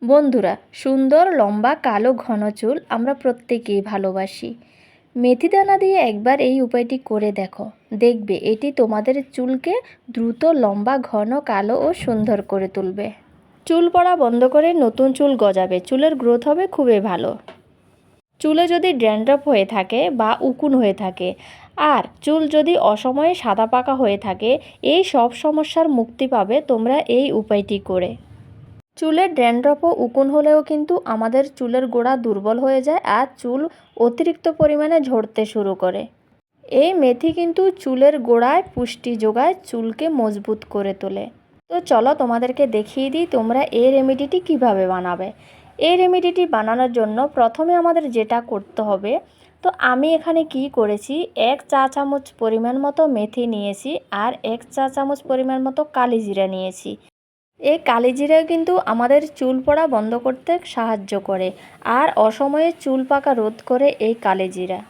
বন্ধুরা, সুন্দর লম্বা কালো ঘন চুল আমরা প্রত্যেকেই ভালোবাসি। মেথি দানা দিয়ে একবার এই উপায়টি করে দেখো, দেখবে এটি তোমাদের চুলকে দ্রুত লম্বা ঘন কালো ও সুন্দর করে তুলবে। চুল পড়া বন্ধ করে নতুন চুল গজাবে, চুলের গ্রোথ হবে খুবই ভালো। চুলে যদি ড্যান্ড্রফ হয়ে থাকে বা উকুন হয়ে থাকে আর চুল যদি অসময়ে সাদা পাকা হয়ে থাকে, এই সব সমস্যার মুক্তি পাবে তোমরা এই উপায়টি করে। চুলের ড্যান্ড্রফ ও উকুন হলেও কিন্তু আমাদের চুলের গোড়া দুর্বল হয়ে যায় আর চুল অতিরিক্ত পরিমাণে ঝরতে শুরু করে। এই মেথি কিন্তু চুলের গোড়ায় পুষ্টি যোগায়, চুলকে মজবুত করে তোলে। তো চলো তোমাদেরকে দেখিয়ে দিই তোমরা এই রেমেডিটি কিভাবে বানাবে। এই রেমেডিটি বানানোর জন্য প্রথমে আমাদের যেটা করতে হবে, তো আমি এখানে কি করেছি, 1 চা চামচ পরিমাণ মতো মেথি নিয়েছি আর 1 চা চামচ পরিমাণ মতো কালি জিরা নিয়েছি। এই কালিজিরা কিন্তু আমাদের চুল পড়া বন্ধ করতে সাহায্য করে আর অসময়ে চুল পাকা রোধ করে এই কালিজিরা।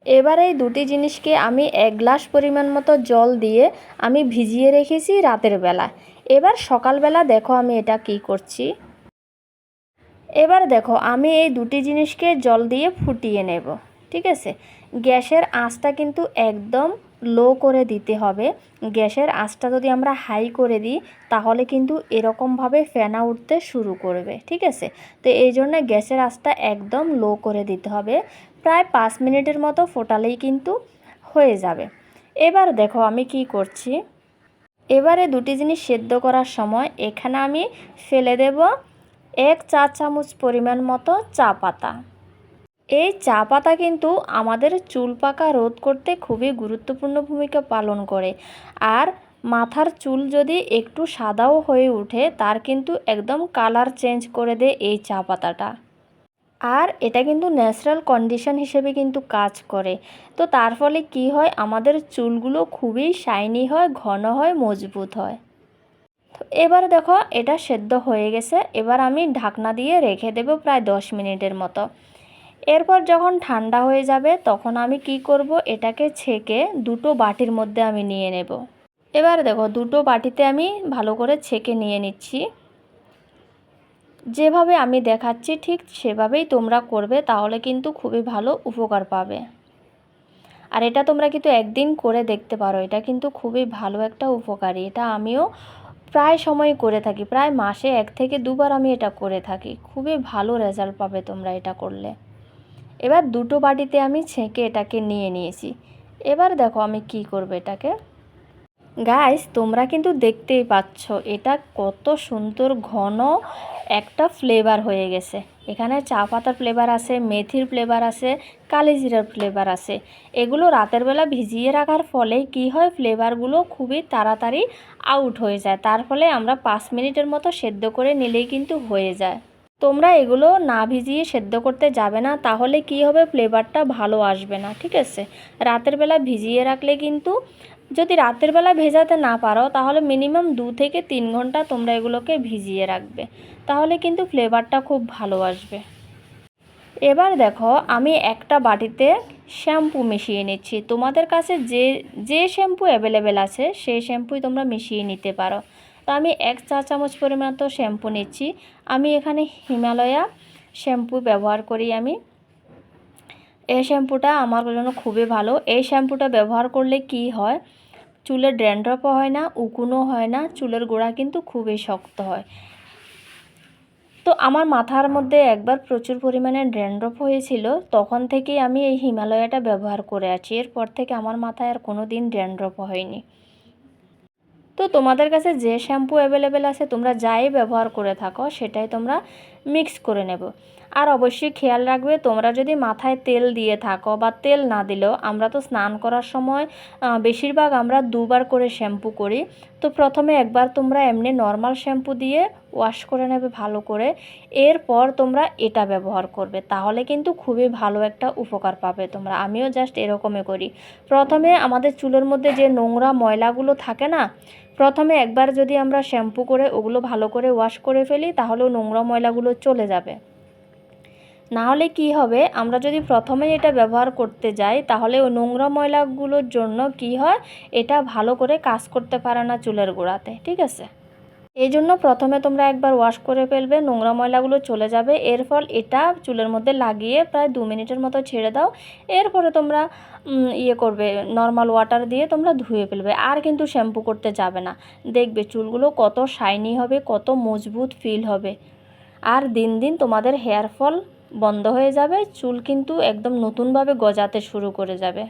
এবার এই দুটি জিনিসকে আমি 1 গ্লাস পরিমাণ মতো জল দিয়ে আমি ভিজিয়ে রেখেছি রাতের বেলা। এবার সকালবেলা দেখো আমি এটা কি করছি। এবার দেখো আমি এই দুটি জিনিসকে জল দিয়ে ফুটিয়ে নেব। ঠিক আছে, গ্যাসের আঁচটা কিন্তু একদম লো করে দিতে হবে। গ্যাসের আঁচটা যদি আমরা হাই করে দিই তাহলে কিন্তু এরকমভাবে ফেনা উঠতে শুরু করবে। ঠিক আছে, তো এই জন্য গ্যাসের আঁচটা একদম লো করে দিতে হবে। প্রায় 5 মিনিটের মতো ফোটালেই কিন্তু হয়ে যাবে। এবার দেখো আমি কি করছি। এবারে দুটি জিনিস সেদ্ধ করার সময় এখানে আমি ফেলে দেব 1 চা চামচ পরিমাণ মতো চা পাতা। এই চা পাতা কিন্তু আমাদের চুল পাকা রোধ করতে খুবই গুরুত্বপূর্ণ ভূমিকা পালন করে আর মাথার চুল যদি একটু সাদাও হয়ে ওঠে তার কিন্তু একদম কালার চেঞ্জ করে দেয় এই চা পাতাটা। আর এটা কিন্তু ন্যাচারাল কন্ডিশন হিসেবে কিন্তু কাজ করে। তো তার ফলে কি হয়, আমাদের চুলগুলো খুবই শাইনি হয়, ঘন হয়, মজবুত হয়। তো এবার দেখো এটা সেদ্ধ হয়ে গেছে। এবার আমি ঢাকনা দিয়ে রেখে দেব প্রায় 10 মিনিটের মতো। এরপর যখন ঠান্ডা হয়ে যাবে তখন আমি কি করব, এটাকে ছেঁকে দুটো বাটির মধ্যে আমি নিয়ে নেব। এবার দেখো দুটো বাটিতে আমি ভালো করে ছেঁকে নিয়ে নিচ্ছি। যেভাবে আমি দেখাচ্ছি ঠিক সেভাবেই তোমরা করবে, তাহলে কিন্তু খুবই ভালো উপকার পাবে। আর এটা তোমরা কিন্তু একদিন করে দেখতে পারো, এটা কিন্তু খুবই ভালো একটা উপকারী। এটা আমিও প্রায় সময় করে থাকি, প্রায় মাসে 1 থেকে 2 বার আমি এটা করে থাকি। খুবই ভালো রেজাল্ট পাবে তোমরা এটা করলে। এবার দুটো বাটিতে আমি ছেঁকে এটাকে নিয়ে নিয়েছি। এবার দেখো আমি কি করব এটাকে। গাইস তোমরা কিন্তু দেখতেই পাচ্ছ এটা কত সুন্দর ঘন একটা ফ্লেভার হয়ে গেছে। এখানে চা পাতার ফ্লেভার আছে, মেথির ফ্লেভার আছে, কালিজিরার ফ্লেভার আছে। এগুলো রাতের বেলা ভিজিয়ে রাখার ফলে কি হয়, ফ্লেভারগুলো খুবই তাড়াতাড়ি আউট হয়ে যায়। তার ফলে আমরা 5 মিনিটের মতো সেদ্ধ করে নিলেই কিন্তু হয়ে যায়। তোমরা এগুলো না ভিজিয়ে সেদ্ধ করতে যাবে না, তাহলে কি হবে, ফ্লেভারটা ভালো আসবে না। ঠিক আছে, রাতের বেলা ভিজিয়ে রাখলে কিন্তু, যদি রাতের বেলা ভেজাতে না পারো তাহলে মিনিমাম 2 থেকে 3 ঘন্টা তোমরা এগুলোকে ভিজিয়ে রাখবে, তাহলে কিন্তু ফ্লেভারটা খুব ভালো আসবে। এবার দেখো আমি একটা বাটিতে শ্যাম্পু মিশিয়ে নিচ্ছি। তোমাদের কাছে যে শ্যাম্পু অ্যাভেলেবেল আছে সেই শ্যাম্পুই তোমরা মিশিয়ে নিতে পারো। তো আমি 1 চা চামচ পরিমাণ তো শ্যাম্পু নিচ্ছি। আমি এখানে হিমালয়া শ্যাম্পু ব্যবহার করি আমি। এই শ্যাম্পুটা আমার জন্য খুবই ভালো। এই শ্যাম্পুটা ব্যবহার করলে কি হয়, চুলের ড্যান্ড্রফও হয় না, উকুনও হয় না, চুলের গোড়া কিন্তু খুবই শক্ত হয়। তো আমার মাথার মধ্যে একবার প্রচুর পরিমাণে ড্যান্ড্রফ হয়েছিল, তখন থেকেই আমি এই হিমালয়াটা ব্যবহার করে আছি। এরপর থেকে আমার মাথায় আর কোনো দিন ড্যান্ড্রফ হয়নি। তো তোমাদের কাছে যে শ্যাম্পু অ্যাভেলেবেল আছে তোমরা যাই ব্যবহার করে থাকো সেটাই তোমরা মিক্স করে নেব। আর অবশ্যই খেয়াল রাখবে, তোমরা যদি মাথায় তেল দিয়ে থাকো বা তেল না দিলেও, আমরা তো স্নান করার সময় বেশিরভাগ আমরা 2 বার করে শ্যাম্পু করি। তো প্রথমে একবার তোমরা এমনি নর্মাল শ্যাম্পু দিয়ে ওয়াশ করে নেবে ভালো করে, এরপর তোমরা এটা ব্যবহার করবে, তাহলে কিন্তু খুবই ভালো একটা উপকার পাবে তোমরা। আমিও জাস্ট এরকমই করি। প্রথমে আমাদের চুলের মধ্যে যে নোংরা ময়লাগুলো থাকে না, প্রথমে একবার যদি আমরা শ্যাম্পু করে ওগুলো ভালো করে ওয়াশ করে ফেলি তাহলেও নোংরা ময়লাগুলো চলে যাবে। না হলে কি হবে, আমরা যদি প্রথমেই এটা ব্যবহার করতে যাই তাহলে ওই নোংরা ময়লাগুলোর জন্য কি হয়, এটা ভালো করে কাজ করতে পারে না চুলের গোড়াতে। ঠিক আছে, এই জন্য প্রথমে তোমরা একবার ওয়াশ করে ফেলবে, নোংরা ময়লাগুলো চলে যাবে। এরপর এটা চুলের মধ্যে লাগিয়ে প্রায় 2 মিনিটের মতো ছেড়ে দাও। এরপরে তোমরা করবে, নর্মাল ওয়াটার দিয়ে তোমরা ধুয়ে ফেলবে, আর কিন্তু শ্যাম্পু করতে যাবে না। দেখবে চুলগুলো কত শাইনি হবে, কত মজবুত ফিল হবে, আর দিন দিন তোমাদের হেয়ার ফল বন্ধ হয়ে যাবে, চুল কিন্তু একদম নতুনভাবে গজাতে শুরু করে যাবে।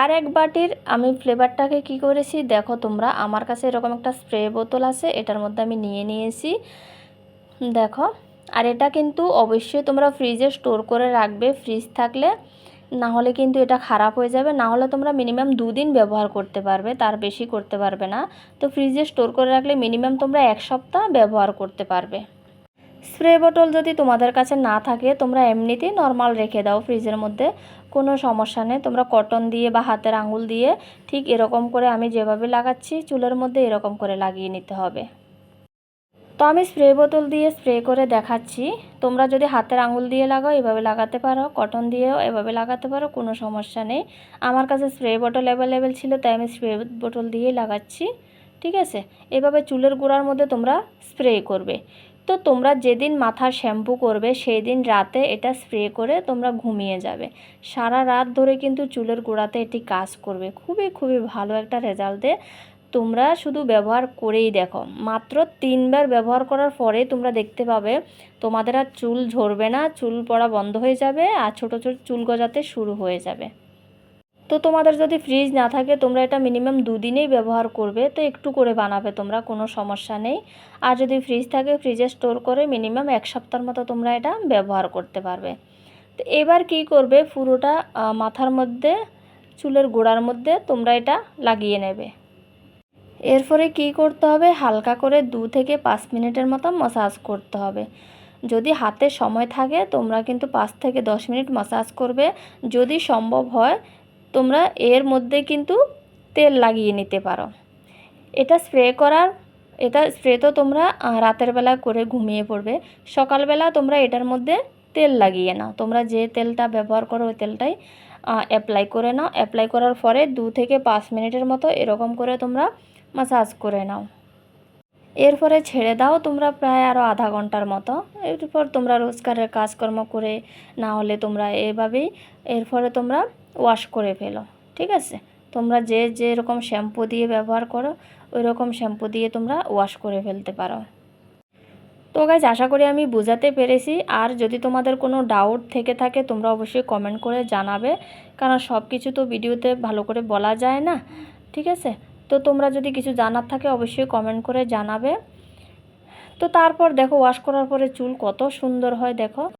আর এক বাটির আমি ফ্লেভারটাকে কি করেছি দেখো তোমরা, আমার কাছে এরকম একটা স্প্রে বোতল আছে, এটার মধ্যে আমি নিয়ে নিয়েছি দেখো। আর এটা কিন্তু অবশ্যই তোমরা ফ্রিজে স্টোর করে রাখবে, ফ্রিজ থাকলে, না হলে কিন্তু এটা খারাপ হয়ে যাবে। না হলে তোমরা মিনিমাম 2 দিন ব্যবহার করতে পারবে, তার বেশি করতে পারবে না। তো ফ্রিজে স্টোর করে রাখলে মিনিমাম তোমরা 1 সপ্তাহ ব্যবহার করতে পারবে। স্প্রে বোতল যদি তোমাদের কাছে না থাকে, তোমরা এমনিতেই নর্মাল রেখে দাও ফ্রিজের মধ্যে, কোনো সমস্যা নেই। তোমরা কটন দিয়ে বা হাতের আঙুল দিয়ে ঠিক এরকম করে আমি যেভাবে লাগাচ্ছি চুলের মধ্যে, এরকম করে লাগিয়ে নিতে হবে। তো আমি স্প্রে বোতল দিয়ে স্প্রে করে দেখাচ্ছি। তোমরা যদি হাতের আঙুল দিয়ে লাগাও এভাবে লাগাতে পারো, কটন দিয়েও এভাবে লাগাতে পারো, কোনো সমস্যা নেই। আমার কাছে স্প্রে বোতল অ্যাভেলেবেল ছিল, তাই আমি স্প্রে বোতল দিয়েই লাগাচ্ছি, ঠিক আছে। এভাবে চুলের গোড়ার মধ্যে তোমরা স্প্রে করবে। তো তোমরা যেদিন মাথার শ্যাম্পু করবে সেই দিন রাতে এটা স্প্রে করে তোমরা ঘুমিয়ে যাবে। সারা রাত ধরে কিন্তু চুলের গোড়াতে এটি কাজ করবে, খুবই খুবই ভালো একটা রেজাল্ট দেয়। তোমরা শুধু ব্যবহার করেই দেখো, মাত্র 3 বার ব্যবহার করার পরে তোমরা দেখতে পাবে তোমাদের আর চুল ঝরবে না, চুল পড়া বন্ধ হয়ে যাবে, আর ছোটো ছোটো চুল গজাতে শুরু হয়ে যাবে। তো তোমাদের যদি ফ্রিজ না থাকে তোমরা এটা মিনিমাম 2 দিনেই ব্যবহার করবে, তো একটু করে বানাবে তোমরা, কোনো সমস্যা নেই। আর যদি ফ্রিজ থাকে ফ্রিজে স্টোর করে মিনিমাম 1 সপ্তাহের মতো তোমরা এটা ব্যবহার করতে পারবে। তো এবার কি করবে, পুরোটা মাথার মধ্যে, চুলের গোড়ার মধ্যে তোমরা এটা লাগিয়ে নেবে। এরপরে কি করতে হবে, হালকা করে 2 থেকে 5 মিনিটের মতো ম্যাসাজ করতে হবে। যদি হাতে সময় থাকে তোমরা কিন্তু 5 থেকে 10 মিনিট ম্যাসাজ করবে। যদি সম্ভব হয় তোমরা এর মধ্যে কিন্তু তেল লাগিয়ে নিতে পারো। এটা স্প্রে তো তোমরা রাতের বেলা করে ঘুমিয়ে পড়বে, সকালবেলা তোমরা এটার মধ্যে তেল লাগিয়ে নাও। তোমরা যে তেলটা ব্যবহার করো ওই তেলটাই অ্যাপ্লাই করে নাও। অ্যাপ্লাই করার পরে 2 থেকে 5 মিনিটের মতো এরকম করে তোমরা ম্যাসাজ করে নাও। এরপরে ছেড়ে দাও তোমরা প্রায় আরও আধা ঘন্টার মতো। এরপর তোমরা রোজগারের কাজকর্ম করে, না হলে তোমরা এভাবেই এরপরে তোমরা ওয়াশ করে ফেলো, ঠিক আছে। তোমরা যে যেরকম শ্যাম্পু দিয়ে ব্যবহার করো ওই রকম শ্যাম্পু দিয়ে তোমরা ওয়াশ করে ফেলতে পারো। তো গাইজ আশা করি আমি বোঝাতে পেরেছি। আর যদি তোমাদের কোনো ডাউট থেকে থাকে তোমরা অবশ্যই কমেন্ট করে জানাবে, কারণ সব কিছু তো ভিডিওতে ভালো করে বলা যায় না, ঠিক আছে। তো তোমরা যদি কিছু জানার থাকে অবশ্যই কমেন্ট করে জানাবে। তো তারপর দেখো ওয়াশ করার পরে চুল কত সুন্দর হয় দেখো।